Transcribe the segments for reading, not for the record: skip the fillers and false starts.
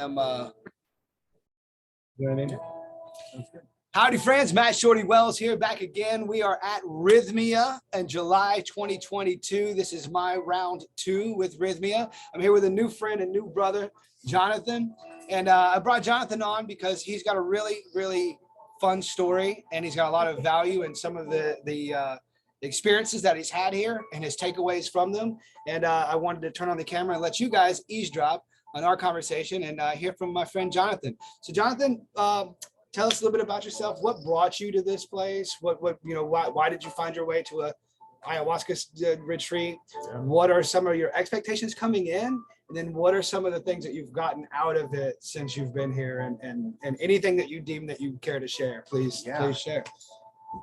You know what I mean? Howdy, friends. Matt Shorty Wells here, back again. We are at Rythmia in July 2022. This is my round 2 with Rythmia. I'm here with a new friend and new brother, Johnathan. And I brought Johnathan on because he's got a really fun story, and he's got a lot of value in some of the experiences that he's had here and his takeaways from them. And I wanted to turn on the camera and let you guys eavesdrop on our conversation and hear from my friend Johnathan. So Johnathan, tell us a little bit about yourself. What brought you to this place? Why did you find your way to a ayahuasca retreat? What are some of your expectations coming in? And then what are some of the things that you've gotten out of it since you've been here, and anything that you deem that you care to share, please share.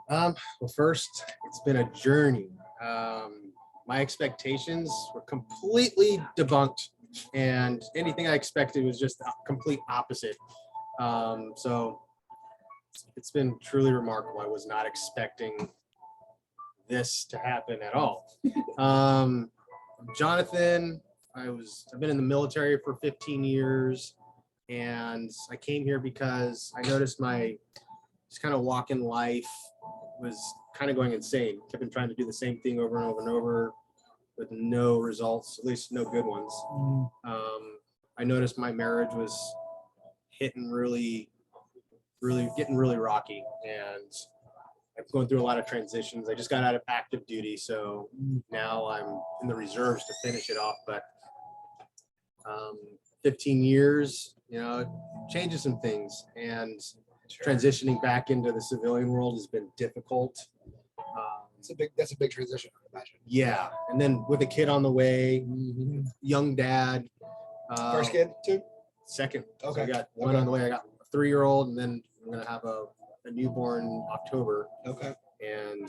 Well, first, it's been a journey. My expectations were completely debunked, and anything I expected was just a complete opposite. So it's been truly remarkable. I was not expecting this to happen at all. Johnathan, I've been in the military for 15 years, and I came here because I noticed my just kind of walk in life was kind of going insane. Kept on trying to do the same thing over and over and over with no results, at least no good ones. I noticed my marriage was hitting getting really rocky, and I'm going through a lot of transitions. I just got out of active duty, so now I'm in the reserves to finish it off. But 15 years, changes some things, and transitioning back into the civilian world has been difficult. That's a big transition, I imagine. Yeah, and then with a kid on the way, young dad. First kid, too? Second. Okay. So I got one on the way. I got a 3-year-old, and then I'm gonna have a newborn in October. Okay. And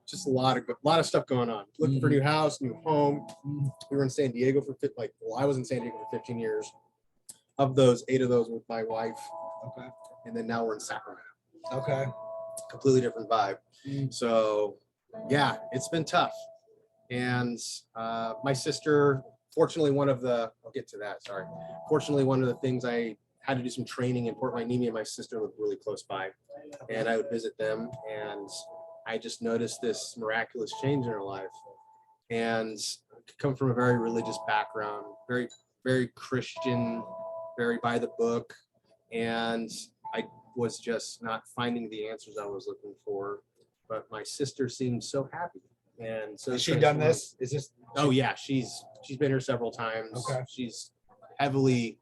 just a lot of stuff going on. Looking for a new house, new home. We were in San Diego I was in San Diego for 15 years. Of those, 8 of those with my wife. Okay. And then now we're in Sacramento. Okay. Completely different vibe. So yeah, it's been tough. And my sister, fortunately, I'll get to that, sorry. Fortunately, one of the things I had to do some training in Port Hueneme, and my sister lived really close by, and I would visit them, and I just noticed this miraculous change in her life. And come from a very religious background, very, very Christian, very by the book, and I was just not finding the answers I was looking for. But my sister seemed so happy, and so has she done this? Is this? Oh yeah, she's been here several times. Okay. She's heavily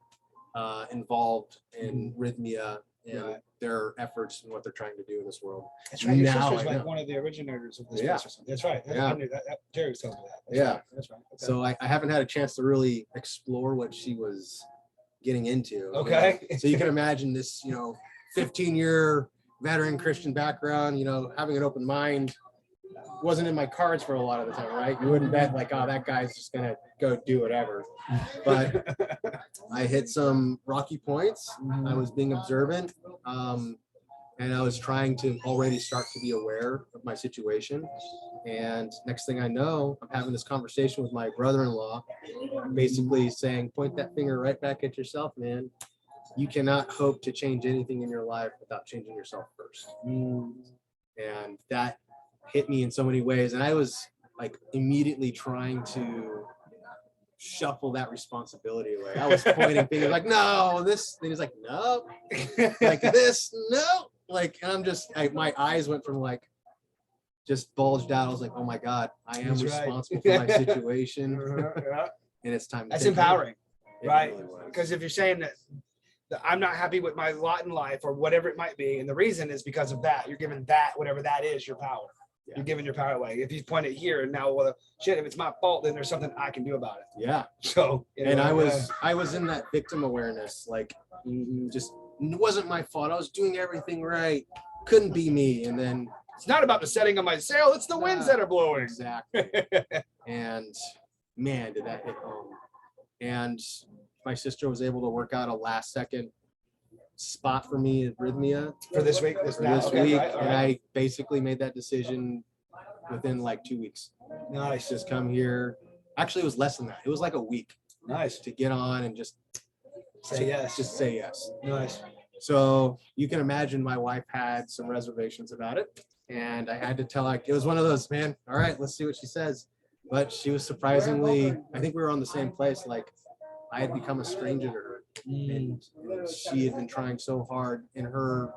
involved in Rythmia and their efforts and what they're trying to do in this world. That's right. Your sister's like one of the originators of this place or something. That's right. I knew that. Jerry was telling me that. That's right. Okay. So I haven't had a chance to really explore what she was getting into. Okay. So you can imagine this, 15-year veteran Christian background, having an open mind wasn't in my cards for a lot of the time, right? You wouldn't bet like, oh, that guy's just gonna go do whatever. But I hit some rocky points. I was being observant, and I was trying to already start to be aware of my situation. And next thing I know, I'm having this conversation with my brother-in-law, basically saying, point that finger right back at yourself, man. You cannot hope to change anything in your life without changing yourself first. And that hit me in so many ways. And I was like immediately trying to shuffle that responsibility away. I was pointing fingers like, no, this thing is like, no, like this, no. Like, and I'm just, my eyes went from like, just bulged out. I was like, oh my God, I am responsible for my situation. And it's time to That's empowering, right? Really was. Because if you're saying that I'm not happy with my lot in life or whatever it might be, and the reason is because of that, you're giving that, whatever that is, your power. You're giving your power away. If you point it here and now, well, shit, if it's my fault, then there's something I can do about it. Yeah. So, and I was in that victim awareness, like just it wasn't my fault. I was doing everything right. Couldn't be me. And then it's not about the setting of my sail. It's the winds that are blowing. Exactly. And man, did that hit home. And my sister was able to work out a last second spot for me at Rythmia for this week. This week, right. And I basically made that decision within like 2 weeks. Nice. Just come here. Actually, it was less than that. It was like a week. Nice. To get on and just Say yes. Just say yes. Nice. So you can imagine my wife had some reservations about it. And I had to tell her, it was one of those, man, all right, let's see what she says. But she was surprisingly, I think we were on the same place. Like I had become a stranger to her. And she had been trying so hard in her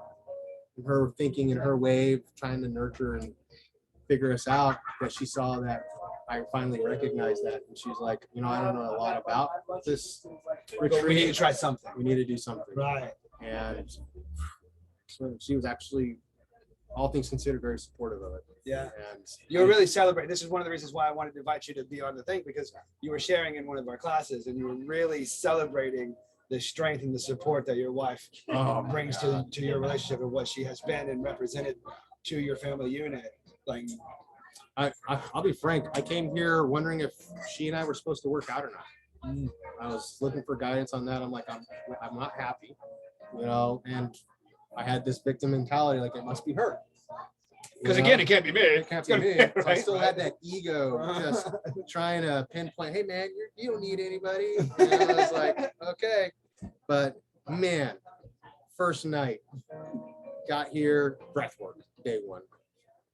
thinking, in her way, trying to nurture and figure us out, that she saw that I finally recognized that. And she's like, you know, I don't know a lot about this retreat. We need to try something. We need to do something. Right. And so she was actually, all things considered, very supportive of it. Yeah. And you're really celebrating. This is one of the reasons why I wanted to invite you to be on the thing, because you were sharing in one of our classes and you were really celebrating the strength and the support that your wife brings to your relationship and what she has been and represented to your family unit. Like, I'll be frank, I came here wondering if she and I were supposed to work out or not. I was looking for guidance on that. I'm like, I'm not happy, you know, and I had this victim mentality, like it must be her. Because again, it can't be me. It can't be me. Right? So I still had that ego, just trying to pinpoint, hey man, you don't need anybody. And I was like, okay. But man, first night, got here, breath work, day one.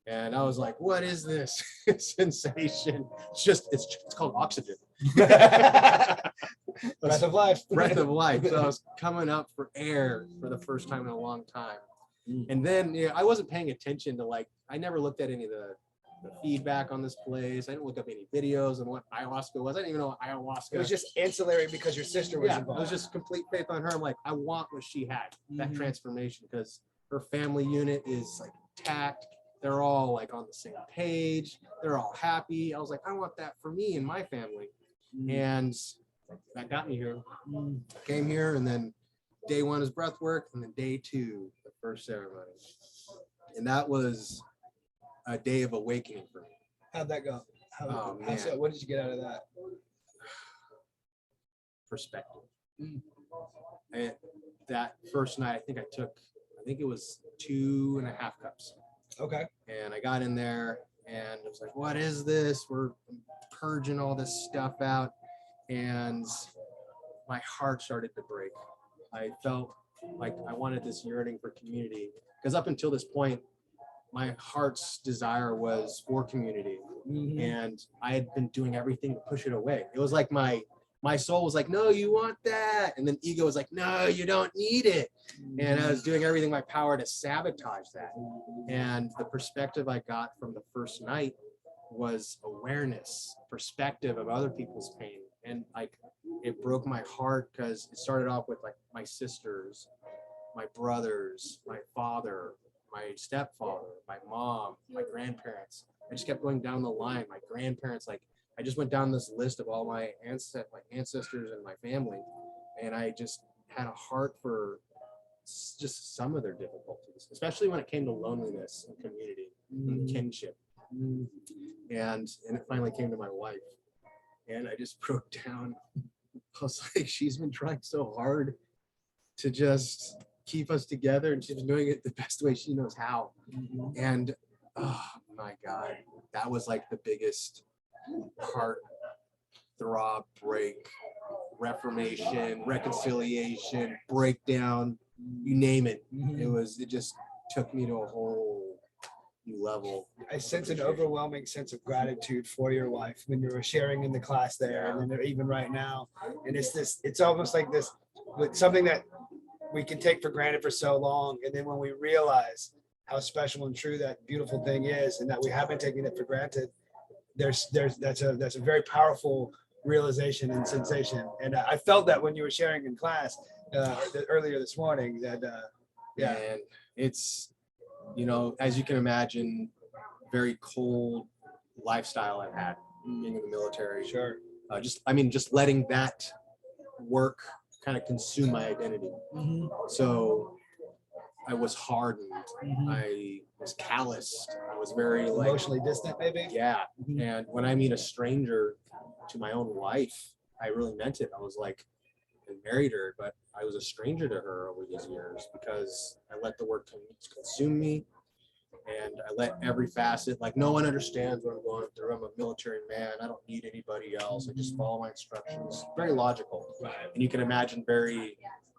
And I was like, what is this sensation? It's called oxygen. Breath of life. Breath of life. So I was coming up for air for the first time in a long time. And then I wasn't paying attention to, like, I never looked at any of the feedback on this place. I didn't look up any videos on what ayahuasca was. I didn't even know what ayahuasca. It was just ancillary because your sister was involved. It was just complete faith on her. I'm like, I want what she had, that transformation, because her family unit is like tact. They're all like on the same page. They're all happy. I was like, I want that for me and my family. And that got me here. Came here, and then day one is breath work, and then day two, the first ceremony. And that was a day of awakening for me. How'd that go? Man. What did you get out of that? Perspective. And that first night, I think it was 2.5 cups. Okay. And I got in there and it was like, what is this? We're purging all this stuff out. And my heart started to break. I felt like I wanted this yearning for community, because up until this point, my heart's desire was for community. And I had been doing everything to push it away. It was like my soul was like, no, you want that. And then ego was like, no, you don't need it. And I was doing everything in my power to sabotage that. And the perspective I got from the first night was awareness, perspective of other people's pain. And like, it broke my heart, because it started off with like my sisters, my brothers, my father, my stepfather, my mom, my grandparents. I just kept going down the line. My grandparents, like, I just went down this list of all my ancestors and my family, and I just had a heart for just some of their difficulties, especially when it came to loneliness and community and kinship. And it finally came to my wife, and I just broke down. I was like, she's been trying so hard to just keep us together, and she's been doing it the best way she knows how. And oh my God, that was like the biggest heart throb, break, reformation, reconciliation, breakdown, you name it. It just took me to a whole new level. I sense an overwhelming sense of gratitude for your wife when you were sharing in the class there, and then even right now. And it's almost like this, with something that we can take for granted for so long, and then when we realize how special and true that beautiful thing is, and that we have been taking it for granted, that's a very powerful realization and sensation. And I felt that when you were sharing in class earlier this morning, that And it's, as you can imagine, very cold lifestyle I've had being in the military. Sure. Just letting that work kind of consume my identity. So I was hardened. I was calloused. I was very Emotionally distant, maybe? Yeah. And when I mean a stranger to my own wife, I really meant it. I was like, I married her, but I was a stranger to her over these years because I let the work consume me. And I let every facet, like no one understands what I'm going through. I'm a military man. I don't need anybody else. I just follow my instructions. Very logical. Right. And you can imagine very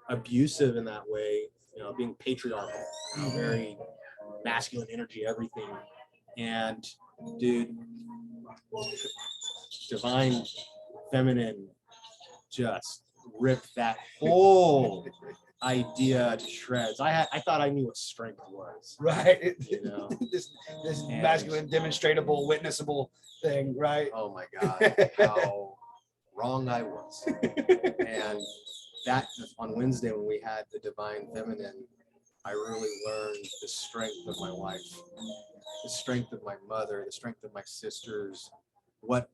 abusive in that way, you know, being patriarchal, you know, very masculine energy, everything. And dude, divine feminine just ripped that whole idea to shreds. I thought I knew what strength was. Right. You know? this And- masculine, demonstratable, witnessable thing, right? Oh my God, how wrong I was. And that on Wednesday when we had the divine feminine, I really learned the strength of my wife, the strength of my mother, the strength of my sisters, what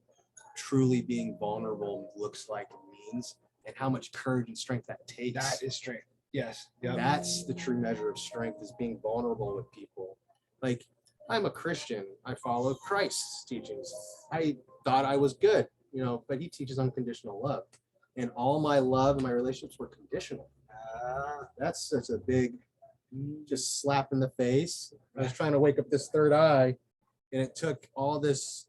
truly being vulnerable looks like and means, and how much courage and strength that takes. That is strength. Yes. Yep. That's the true measure of strength, is being vulnerable with people. Like, I'm a Christian. I follow Christ's teachings. I thought I was good, you know, but he teaches unconditional love. And all my love and my relationships were conditional. That's such a big just slap in the face. I was trying to wake up this third eye, and it took all this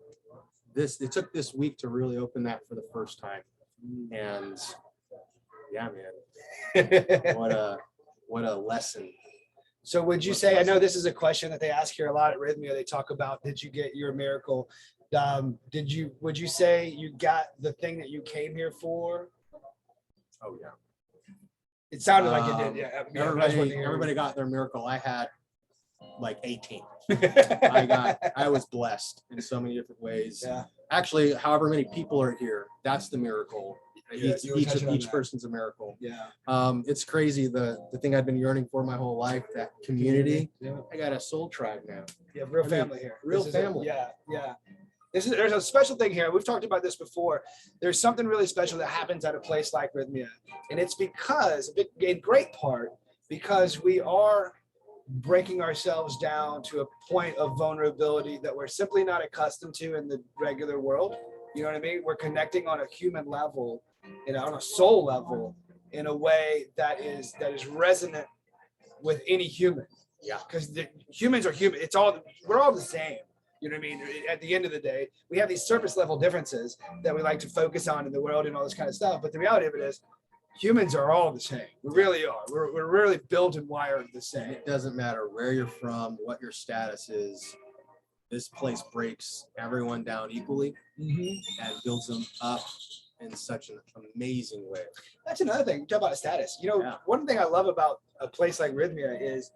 it took this week to really open that for the first time. And yeah, man, what a lesson. So would you say, I know this is a question that they ask here a lot at Rythmia, they talk about, did you get your miracle? Would you say you got the thing that you came here for? Oh yeah. It sounded like it did. Yeah. Everybody got their miracle. I had like 18. I I was blessed in so many different ways. Yeah. Actually, however many people are here, that's the miracle. Yeah, you were touching on Each that. person's a miracle. Yeah. It's crazy. The thing I've been yearning for my whole life, that community. Yeah. I got a soul tribe now. Yeah, real family here. Real This is it. family. Yeah, yeah. There's a special thing here. We've talked about this before. There's something really special that happens at a place like Rythmia. And it's because, in great part, because we are breaking ourselves down to a point of vulnerability that we're simply not accustomed to in the regular world. You know what I mean? We're connecting on a human level, on a soul level, in a way that is resonant with any human. Yeah. Because humans are human. We're all the same. You know what I mean? At the end of the day, we have these surface level differences that we like to focus on in the world and all this kind of stuff. But the reality of it is, humans are all the same. We really are. We're really built and wired the same. It doesn't matter where you're from, what your status is. This place breaks everyone down equally and builds them up in such an amazing way. That's another thing. You talk about status. One thing I love about a place like Rythmia is,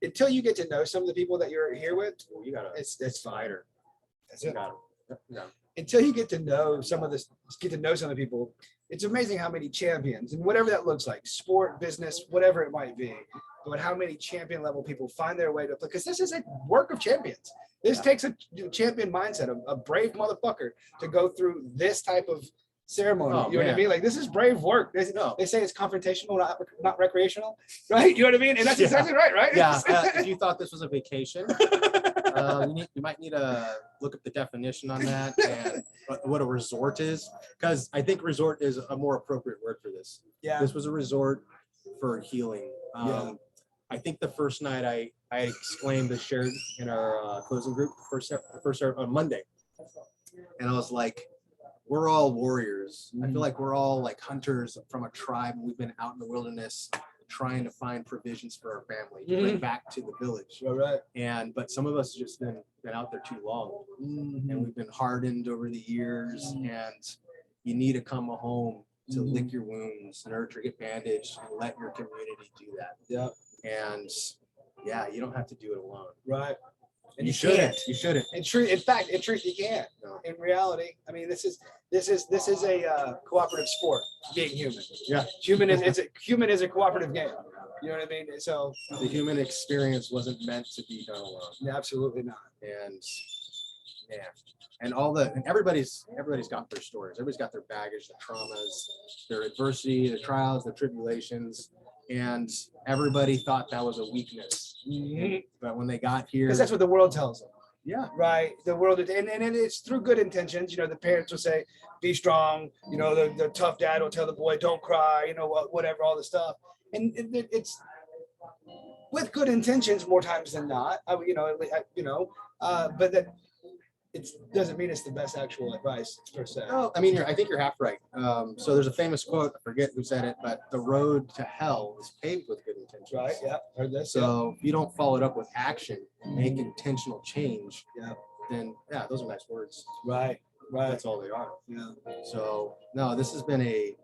until you get to know some of the people that you're here with, it's fighter. That's it. Until you get to know some of the people, it's amazing how many champions, and whatever that looks like, sport, business, whatever it might be, but how many champion level people find their way to play. Because this is a work of champions. This takes a champion mindset, a brave motherfucker to go through this type of ceremony. You know what I mean? Like, this is brave work. They say it's confrontational, not recreational, right? You know what I mean? And that's exactly right, right? Yeah. If you thought this was a vacation, you might need to look up the definition on that and what a resort is, because I think resort is a more appropriate word for this. Yeah. This was a resort for healing. I think the first night I exclaimed, shared in our closing group, first on Monday, and I was like, we're all warriors. I feel like we're all like hunters from a tribe. We've been out in the wilderness trying to find provisions for our family to bring back to the village. All right. But some of us have just been out there too long, and we've been hardened over the years. And you need to come home to lick your wounds, nurture, get bandaged, and let your community do that. Yeah. And yeah, you don't have to do it alone. Right. And you shouldn't. In fact, you can't. No. In reality, I mean, this is a cooperative sport. Being human. Yeah. Human is a cooperative game. You know what I mean? So the human experience wasn't meant to be done alone. Absolutely not. And everybody's got their stories. Everybody's got their baggage, their traumas, their adversity, their trials, their tribulations. And everybody thought that was a weakness. But when they got here, because that's what the world tells them. Yeah. Right. The world, and it's through good intentions. The parents will say, be strong. The tough dad will tell the boy, don't cry, whatever, all this stuff. And with good intentions more times than not. But that it doesn't mean it's the best actual advice per se. No, I mean, I think you're half right. So there's a famous quote, I forget who said it, but the road to hell is paved with good intentions. Right. Yeah. Heard this. So if you don't follow it up with action, make intentional change, Yeah. then yeah, those are nice words. Right. Right. That's all they are. Yeah. So no, this has been a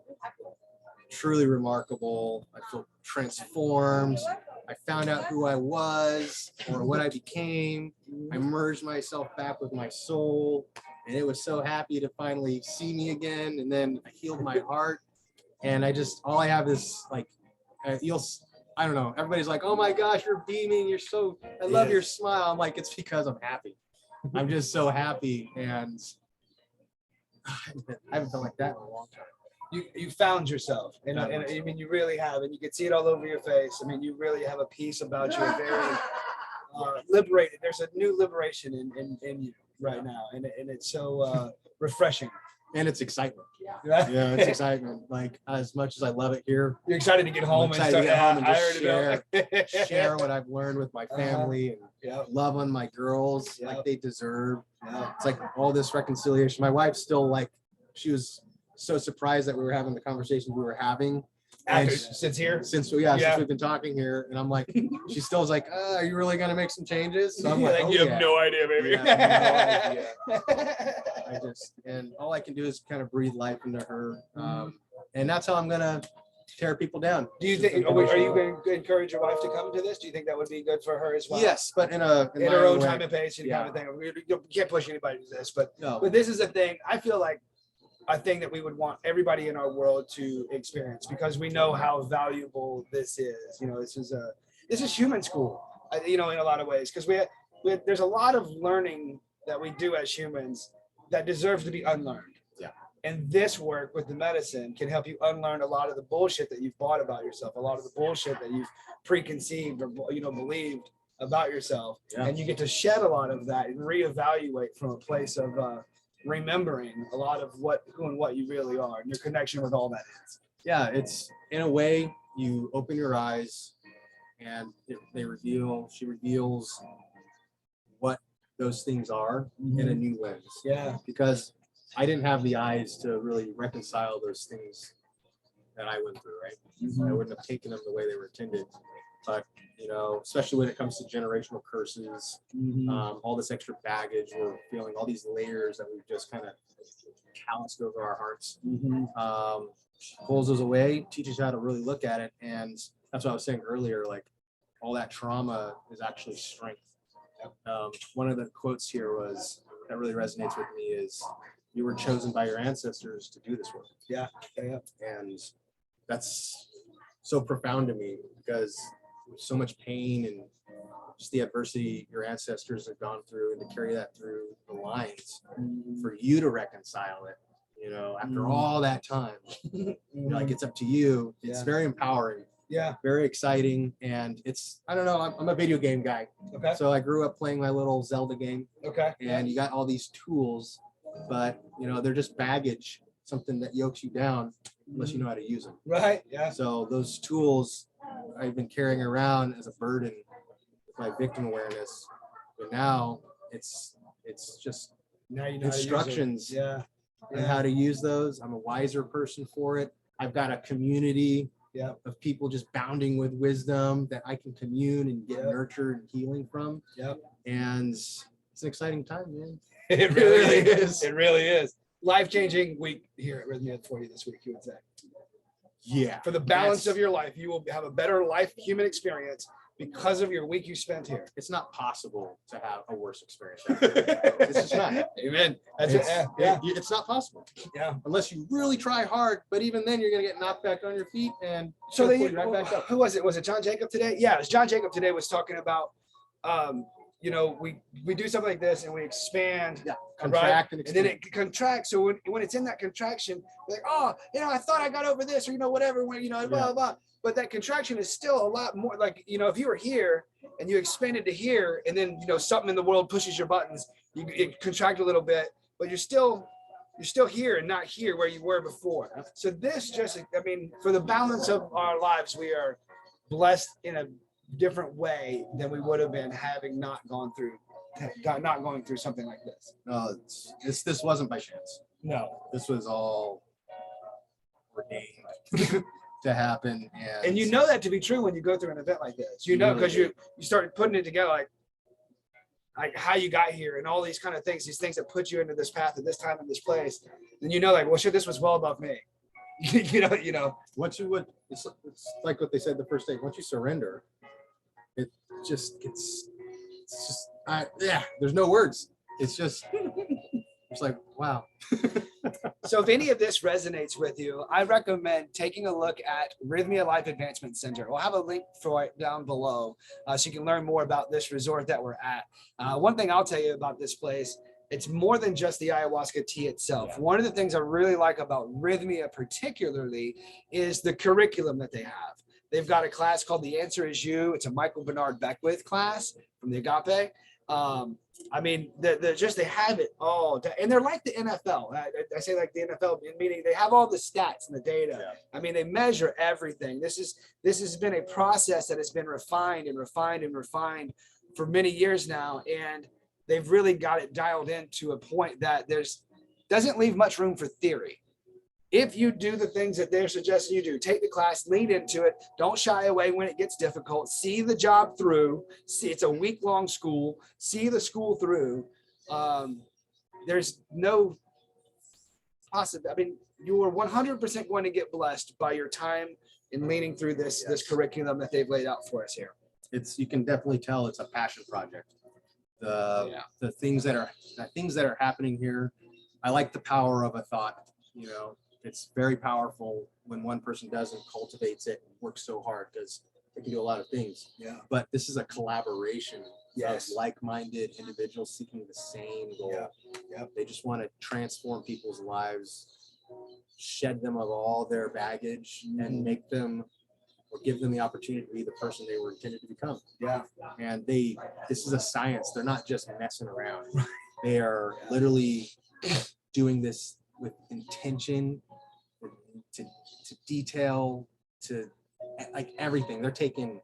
truly remarkable. I feel transformed. I found out who I was or what I became. I merged myself back with my soul, and it was so happy to finally see me again. And then I healed my heart, and all I have is like, I don't know. Everybody's like, "Oh my gosh, you're beaming. I love your smile." I'm like, it's because I'm happy. I'm just so happy, and I haven't felt like that in a long time. You found yourself, and I mean you really have, and you can see it all over your face. I mean, you really have a peace about you, very liberated. There's a new liberation in you right now, and it's so refreshing. And it's excitement. Yeah, it's excitement. Like as much as I love it here, you're excited to get home and start. Share what I've learned with my family and love on my girls like they deserve. It's like all this reconciliation. My wife's still like, she was so surprised that we were having the conversation we were having. Since we've been talking here, and I'm like, she still is like, are you really gonna make some changes? So I'm like, you have no idea, baby. Yeah, no idea. And all I can do is kind of breathe life into her, and that's how I'm gonna tear people down. Do you think? Are you going to encourage your wife to come to this? Do you think that would be good for her as well? Yes, but in her own time and pace, kind of thing. You can't push anybody to this, but this is a thing. I feel like a thing that we would want everybody in our world to experience, because we know how valuable this is. This is human school, in a lot of ways, because there's a lot of learning that we do as humans that deserves to be unlearned. Yeah. And this work with the medicine can help you unlearn a lot of the bullshit that you've bought about yourself, a lot of the bullshit that you've preconceived or believed about yourself. Yeah. And you get to shed a lot of that and reevaluate from a place of remembering a lot of who and what you really are and your connection with all that is. Yeah, it's in a way you open your eyes and she reveals what those things are in a new lens. Yeah. Because I didn't have the eyes to really reconcile those things that I went through, right? Mm-hmm. I wouldn't have taken them the way they were intended. But, especially when it comes to generational curses, all this extra baggage, we're feeling all these layers that we've just kind of calloused over our hearts. Pulls those away, teaches you how to really look at it. And that's what I was saying earlier, like all that trauma is actually strength. One of the quotes here that really resonates with me is, you were chosen by your ancestors to do this work. Yeah. And that's so profound to me, because so much pain and just the adversity your ancestors have gone through, and to carry that through the lines for you to reconcile it, after all that time, like it's up to you. It's very empowering. Yeah. Very exciting. And I don't know, I'm a video game guy. Okay. So I grew up playing my little Zelda game. Okay. And you got all these tools, but they're just baggage, something that yokes you down unless you know how to use them. Right. Yeah. So those tools I've been carrying around as a burden with my victim awareness, but now it's just now you know instructions on how to use those. I'm a wiser person for it. I've got a community of people just bounding with wisdom that I can commune and get nurtured and healing from. And it's an exciting time, man. It really is. It really is. Life-changing week here at Rythmia for you this week, you would say. Yeah. For the balance of your life, you will have a better human experience because of your week you spent here. It's not possible to have a worse experience. It's just not. Amen. It's not possible. Yeah. Unless you really try hard, but even then you're going to get knocked back on your feet and so they right back up. Who was it? Was it John Jacob today? Yeah, it was John Jacob today was talking about we do something like this and we expand, contract, and then it contracts. So when it's in that contraction, we're like, I thought I got over this, or whatever, blah blah blah. But that contraction is still a lot more like, if you were here and you expanded to here, and then something in the world pushes your buttons, you contract a little bit, but you're still here and not here where you were before. So this for the balance of our lives, we are blessed in a different way than we would have been having not going through something like this. No, this wasn't by chance. No. This was all ordained to happen. And you know that to be true when you go through an event like this. You know, because you start putting it together, like how you got here and all these kind of things, these things that put you into this path at this time in this place. And you know, like, well, shit, this was well above me. you know. Once you would, it's like what they said the first day. Once you surrender, it just gets. It's just, yeah. There's no words. It's just. It's like, wow. So if any of this resonates with you, I recommend taking a look at Rythmia Life Advancement Center. We'll have a link for it down below so you can learn more about this resort that we're at. One thing I'll tell you about this place, it's more than just the ayahuasca tea itself. Yeah. One of the things I really like about Rythmia particularly is the curriculum that they have. They've got a class called The Answer Is You. It's a Michael Bernard Beckwith class from the Agape. I mean, they have it all, and they're like the NFL. I say like the NFL, meaning they have all the stats and the data. Yeah. I mean, they measure everything. This has been a process that has been refined and refined and refined for many years now, and they've really got it dialed in to a point that doesn't leave much room for theory. If you do the things that they're suggesting you do, take the class, lean into it, don't shy away when it gets difficult, see the job through, see it's a week-long school, see the school through. There's no possibility. I mean, you are 100% going to get blessed by your time in leaning through this curriculum that they've laid out for us here. You can definitely tell it's a passion project. The things that are happening here, I like the power of a thought, you know. It's very powerful when one person does and cultivates it and works so hard, because they can do a lot of things. Yeah. But this is a collaboration of like-minded individuals seeking the same goal. Yeah. They just want to transform people's lives, shed them of all their baggage, and make them or give them the opportunity to be the person they were intended to become. Yeah. And this is a science. They're not just messing around. They are literally doing this with intention, to detail, to like everything. They're taking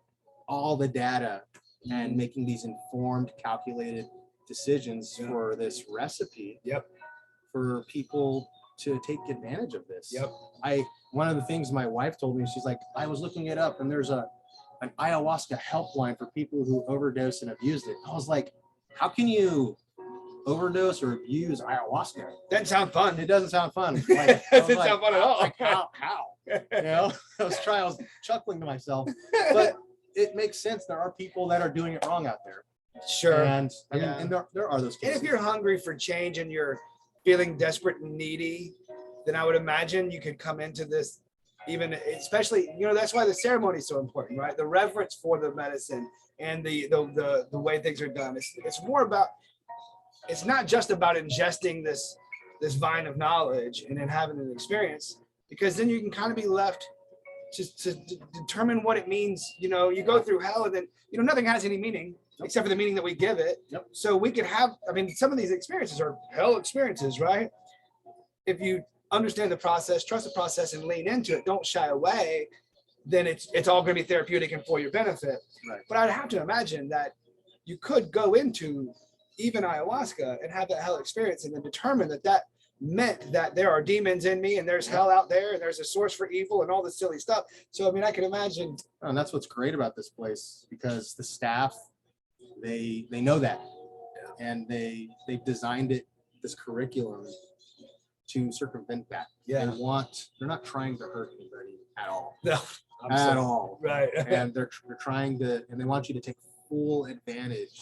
all the data and making these informed, calculated decisions for this recipe. Yep. For people to take advantage of this. Yep. One of the things my wife told me, she's like, I was looking it up and there's an ayahuasca helpline for people who overdose and abused it. I was like, how can you overdose or abuse ayahuasca? Doesn't sound fun. It doesn't sound fun. Like, doesn't sound fun at all. Like, how? You know, I was chuckling to myself, but it makes sense. There are people that are doing it wrong out there. Sure. And I mean, and there are those cases. And if you're hungry for change and you're feeling desperate and needy, then I would imagine you could come into this, even especially, you know, that's why the ceremony is so important, right? The reverence for the medicine and the way things are done. It's more about, it's not just about ingesting this vine of knowledge and then having an experience, because then you can kind of be left to determine what it means. You know, you go through hell and then, you know, nothing has any meaning except for the meaning that we give it. Yep. So we could have, I mean, some of these experiences are hell experiences, right? If you understand the process, trust the process, and lean into it, don't shy away, then it's all going to be therapeutic and for your benefit. Right. But I'd have to imagine that you could go into even ayahuasca and have that hell experience and then determine that meant that there are demons in me and there's hell out there and there's a source for evil and all this silly stuff. So, I mean, I can imagine. And that's what's great about this place, because the staff, they know that, and they've designed this curriculum to circumvent that. Yeah. They're not trying to hurt anybody at all. No, at all. Right. And they're trying to, and they want you to take full advantage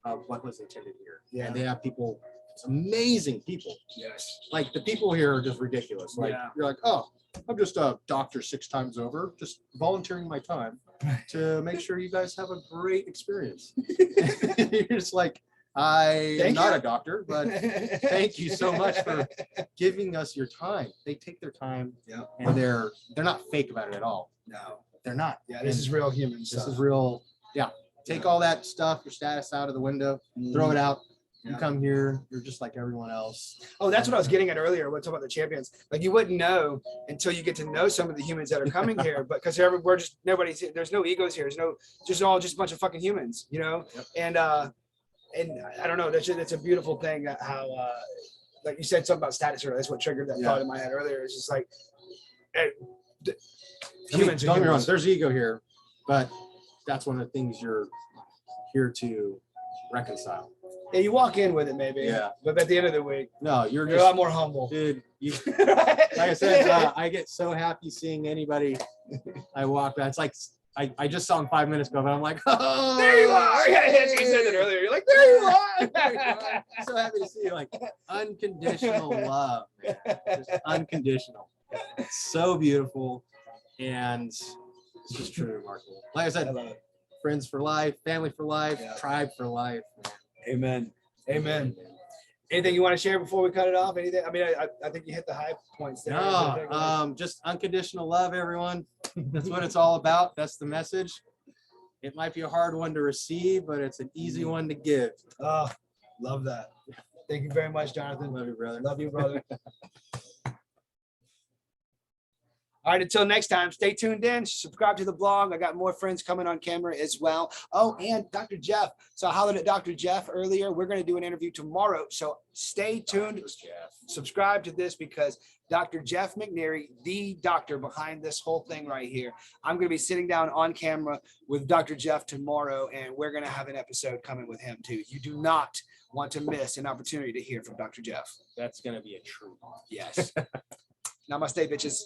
of what was intended here. Yeah. And they have people, it's amazing people. Yes. Like the people here are just ridiculous. Like you're like, oh, I'm just a doctor 6 times over, just volunteering my time to make sure you guys have a great experience. You're just like, I am not a doctor, but thank you so much for giving us your time. They take their time, and they're not fake about it at all. No, they're not. Yeah, this is real human stuff. This is real. Yeah, take all that stuff, your status out of the window, throw it out, You come here, you're just like everyone else. Oh, that's what I was getting at earlier. We're talking about the champions. Like you wouldn't know until you get to know some of the humans that are coming here, but because we're just there's no egos here. There's no just a bunch of fucking humans, you know. Yep. And I don't know. That's a beautiful thing how like you said something about status earlier. That's what triggered that thought in my head earlier. It's just like humans. Don't get me wrong, there's ego here, but that's one of the things you're here to reconcile. Yeah, you walk in with it maybe. Yeah. But at the end of the week, no, you're a lot more humble. Dude, like I said, I get so happy seeing anybody I walk by. It's like I just saw him 5 minutes ago, but I'm like, oh, there you are. Yeah, you said that earlier. You're like, there you are. There you are. So happy to see you. Like unconditional love, man. Just unconditional. It's so beautiful, and it's just truly remarkable. Like I said, friends for life, family for life, tribe for life. Amen. Amen. Anything you want to share before we cut it off? Anything? I mean, I think you hit the high points there. No, just unconditional love, everyone. That's what it's all about. That's the message. It might be a hard one to receive, but it's an easy one to give. Oh, love that. Thank you very much, Jonathan. Love you, brother. Love you, brother. All right, until next time, stay tuned in. Subscribe to the blog. I got more friends coming on camera as well. Oh, and Dr. Jeff. So I hollered at Dr. Jeff earlier. We're going to do an interview tomorrow. So stay tuned. Subscribe to this because Dr. Jeff McNary, the doctor behind this whole thing right here. I'm going to be sitting down on camera with Dr. Jeff tomorrow, and we're going to have an episode coming with him too. You do not want to miss an opportunity to hear from Dr. Jeff. That's going to be a treat. Yes. Namaste, bitches.